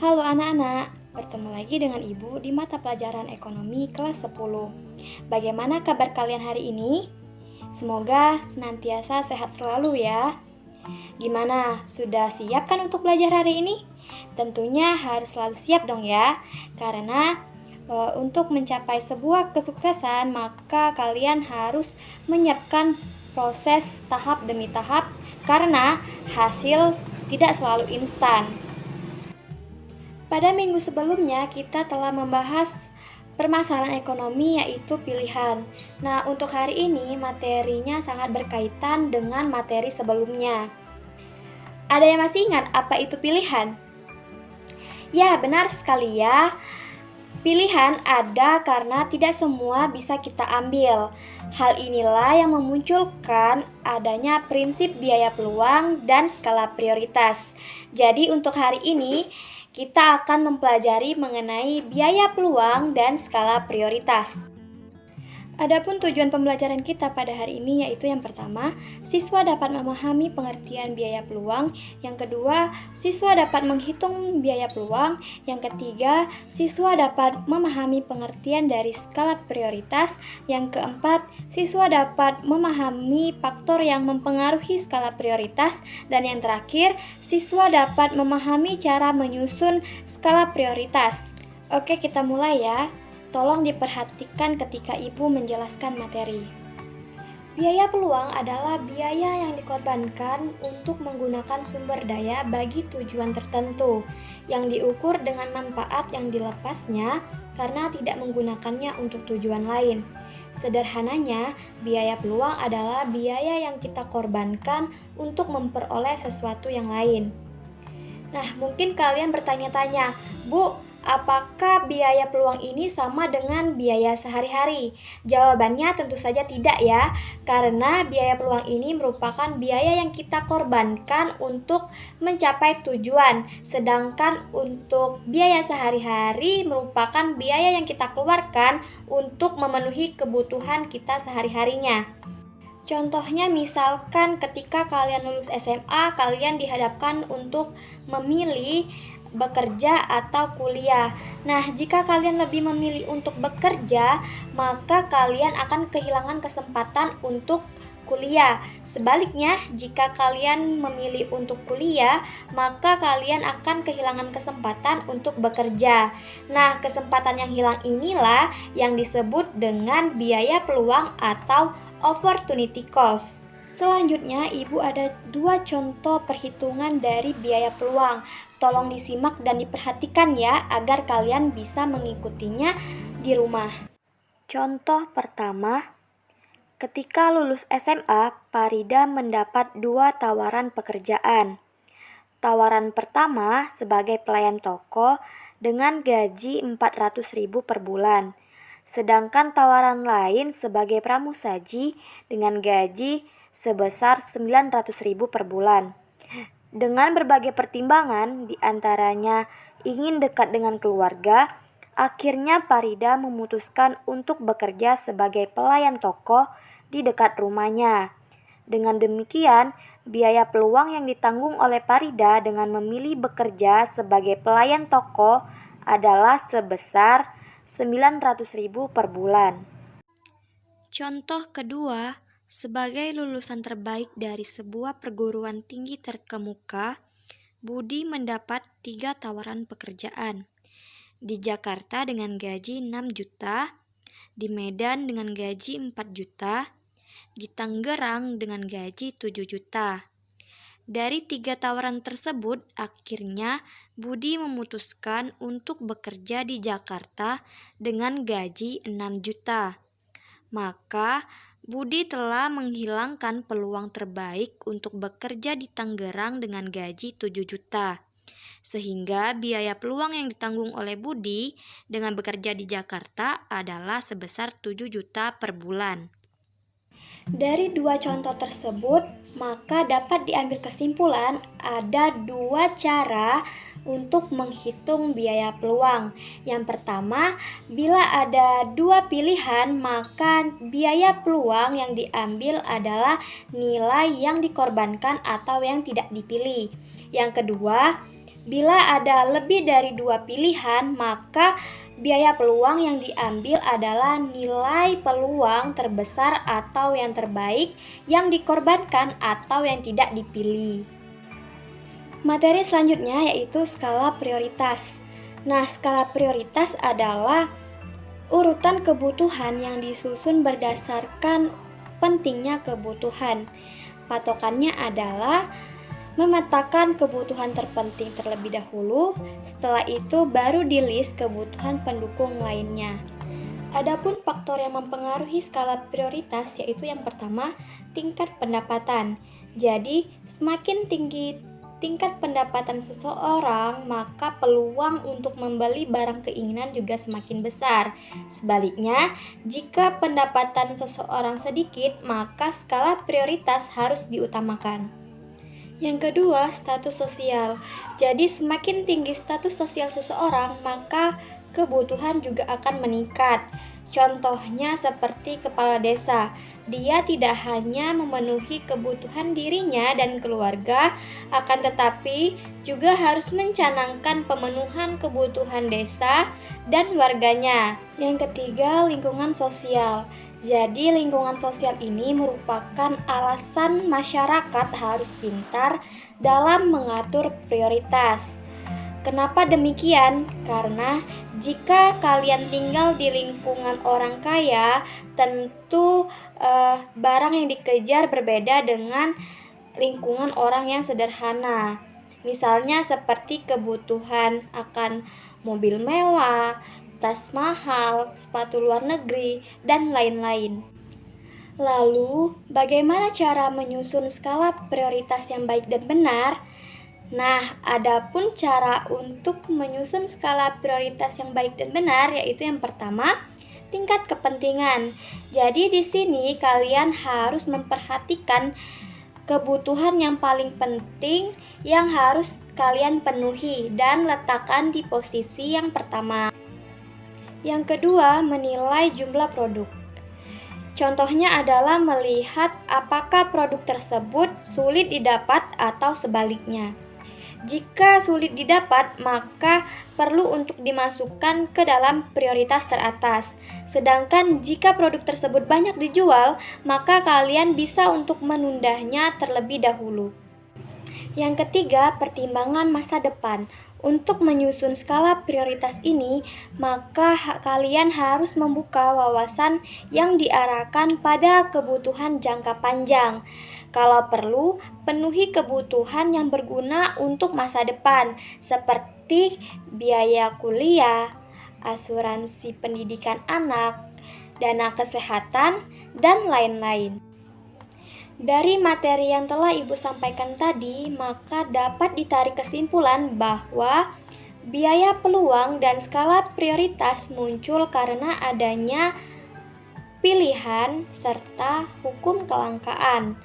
Halo anak-anak, bertemu lagi dengan Ibu di mata pelajaran ekonomi kelas 10. Bagaimana kabar kalian hari ini? Semoga senantiasa sehat selalu ya. Gimana, sudah siap kan untuk belajar hari ini? Tentunya harus selalu siap dong ya, karena untuk mencapai sebuah kesuksesan maka kalian harus menyiapkan proses tahap demi tahap karena hasil tidak selalu instan. Pada minggu sebelumnya kita telah membahas permasalahan ekonomi yaitu pilihan. Nah, untuk hari ini materinya sangat berkaitan dengan materi sebelumnya. Ada yang masih ingat apa itu pilihan? Ya, benar sekali ya. Pilihan ada karena tidak semua bisa kita ambil. Hal inilah yang memunculkan adanya prinsip biaya peluang dan skala prioritas. Jadi untuk hari ini kita akan mempelajari mengenai biaya peluang dan skala prioritas. Adapun tujuan pembelajaran kita pada hari ini yaitu yang pertama, siswa dapat memahami pengertian biaya peluang, yang kedua, siswa dapat menghitung biaya peluang, yang ketiga, siswa dapat memahami pengertian dari skala prioritas, yang keempat, siswa dapat memahami faktor yang mempengaruhi skala prioritas, dan yang terakhir, siswa dapat memahami cara menyusun skala prioritas. Oke, kita mulai ya. Tolong diperhatikan ketika Ibu menjelaskan materi. Biaya peluang adalah biaya yang dikorbankan untuk menggunakan sumber daya bagi tujuan tertentu, yang diukur dengan manfaat yang dilepasnya karena tidak menggunakannya untuk tujuan lain. Sederhananya, biaya peluang adalah biaya yang kita korbankan untuk memperoleh sesuatu yang lain. Nah, mungkin kalian bertanya-tanya, Bu, apakah biaya peluang ini sama dengan biaya sehari-hari? Jawabannya tentu saja tidak ya, karena biaya peluang ini merupakan biaya yang kita korbankan untuk mencapai tujuan, sedangkan untuk biaya sehari-hari merupakan biaya yang kita keluarkan untuk memenuhi kebutuhan kita sehari-harinya. Contohnya misalkan ketika kalian lulus SMA, kalian dihadapkan untuk memilih bekerja atau kuliah. Nah, jika kalian lebih memilih untuk bekerja, maka kalian akan kehilangan kesempatan untuk kuliah. Sebaliknya, jika kalian memilih untuk kuliah, maka kalian akan kehilangan kesempatan untuk bekerja. Nah, kesempatan yang hilang inilah yang disebut dengan biaya peluang atau opportunity cost. Selanjutnya, Ibu ada 2 contoh perhitungan dari biaya peluang. Tolong disimak dan diperhatikan ya, agar kalian bisa mengikutinya di rumah. Contoh pertama, ketika lulus SMA, Farida mendapat 2 tawaran pekerjaan. Tawaran pertama sebagai pelayan toko dengan gaji 400.000 per bulan. Sedangkan tawaran lain sebagai pramusaji dengan gaji sebesar 900.000 per bulan. Dengan berbagai pertimbangan, diantaranya ingin dekat dengan keluarga, akhirnya Farida memutuskan untuk bekerja sebagai pelayan toko di dekat rumahnya. Dengan demikian, biaya peluang yang ditanggung oleh Farida dengan memilih bekerja sebagai pelayan toko adalah sebesar 900.000 per bulan. Contoh kedua, sebagai lulusan terbaik dari sebuah perguruan tinggi terkemuka, Budi mendapat 3 tawaran pekerjaan. Di Jakarta dengan gaji 6 juta, di Medan dengan gaji 4 juta, di Tangerang dengan gaji 7 juta. Dari 3 tawaran tersebut, akhirnya Budi memutuskan untuk bekerja di Jakarta dengan gaji 6 juta. Maka, Budi telah menghilangkan peluang terbaik untuk bekerja di Tangerang dengan gaji 7 juta. Sehingga biaya peluang yang ditanggung oleh Budi dengan bekerja di Jakarta adalah sebesar 7 juta per bulan. Dari 2 contoh tersebut, maka dapat diambil kesimpulan ada 2 cara untuk menghitung biaya peluang. Yang pertama, bila ada 2 pilihan, maka biaya peluang yang diambil adalah nilai yang dikorbankan atau yang tidak dipilih. Yang kedua, Bila ada lebih dari dua pilihan, maka biaya peluang yang diambil adalah nilai peluang terbesar atau yang terbaik yang dikorbankan atau yang tidak dipilih. Materi selanjutnya yaitu skala prioritas. Nah, skala prioritas adalah urutan kebutuhan yang disusun berdasarkan pentingnya kebutuhan. Patokannya adalah memetakan kebutuhan terpenting terlebih dahulu, setelah itu baru di-list kebutuhan pendukung lainnya. Adapun faktor yang mempengaruhi skala prioritas yaitu yang pertama, tingkat pendapatan. Jadi, semakin tinggi tingkat pendapatan seseorang, maka peluang untuk membeli barang keinginan juga semakin besar. Sebaliknya, jika pendapatan seseorang sedikit, maka skala prioritas harus diutamakan. Yang kedua, status sosial. Jadi, semakin tinggi status sosial seseorang, maka kebutuhan juga akan meningkat. Contohnya seperti kepala desa. Dia tidak hanya memenuhi kebutuhan dirinya dan keluarga, akan tetapi juga harus mencanangkan pemenuhan kebutuhan desa dan warganya. Yang ketiga, lingkungan sosial. Jadi, lingkungan sosial ini merupakan alasan masyarakat harus pintar dalam mengatur prioritas. Kenapa demikian? Karena jika kalian tinggal di lingkungan orang kaya, tentu barang yang dikejar berbeda dengan lingkungan orang yang sederhana. Misalnya seperti kebutuhan akan mobil mewah, tas mahal, sepatu luar negeri, dan lain-lain. Lalu, bagaimana cara menyusun skala prioritas yang baik dan benar? Nah, adapun cara untuk menyusun skala prioritas yang baik dan benar yaitu yang pertama, tingkat kepentingan. Jadi di sini kalian harus memperhatikan kebutuhan yang paling penting yang harus kalian penuhi dan letakkan di posisi yang pertama. Yang kedua, menilai jumlah produk. Contohnya adalah melihat apakah produk tersebut sulit didapat atau sebaliknya. Jika sulit didapat, maka perlu untuk dimasukkan ke dalam prioritas teratas. Sedangkan jika produk tersebut banyak dijual, maka kalian bisa untuk menundanya terlebih dahulu. Yang ketiga, pertimbangan masa depan. Untuk menyusun skala prioritas ini, maka kalian harus membuka wawasan yang diarahkan pada kebutuhan jangka panjang. Kalau perlu, penuhi kebutuhan yang berguna untuk masa depan, seperti biaya kuliah, asuransi pendidikan anak, dana kesehatan, dan lain-lain. Dari materi yang telah Ibu sampaikan tadi, maka dapat ditarik kesimpulan bahwa biaya peluang dan skala prioritas muncul karena adanya pilihan serta hukum kelangkaan.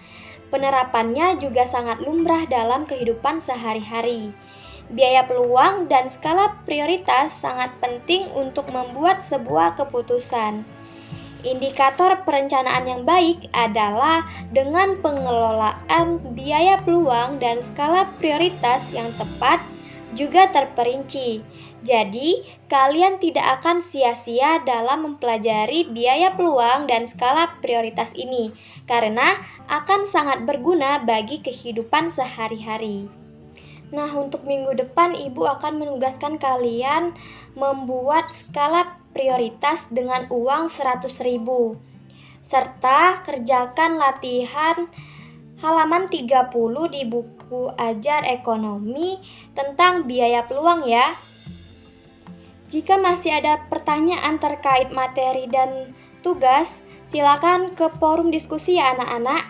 Penerapannya juga sangat lumrah dalam kehidupan sehari-hari. Biaya peluang dan skala prioritas sangat penting untuk membuat sebuah keputusan. Indikator perencanaan yang baik adalah dengan pengelolaan biaya peluang dan skala prioritas yang tepat juga terperinci. Jadi, kalian tidak akan sia-sia dalam mempelajari biaya peluang dan skala prioritas ini, karena akan sangat berguna bagi kehidupan sehari-hari. Nah, untuk minggu depan Ibu akan menugaskan kalian membuat skala prioritas dengan uang 100.000, serta kerjakan latihan halaman 30 di buku Ajar Ekonomi tentang biaya peluang ya. Jika masih ada pertanyaan terkait materi dan tugas, silakan ke forum diskusi ya anak-anak.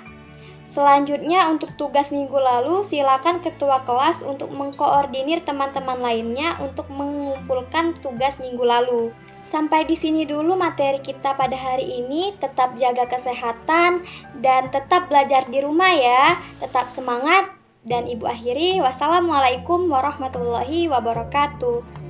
Selanjutnya untuk tugas minggu lalu, silakan ketua kelas untuk mengkoordinir teman-teman lainnya untuk mengumpulkan tugas minggu lalu. Sampai di sini dulu materi kita pada hari ini. Tetap jaga kesehatan dan tetap belajar di rumah ya. Tetap semangat dan Ibu akhiri. Wassalamualaikum warahmatullahi wabarakatuh.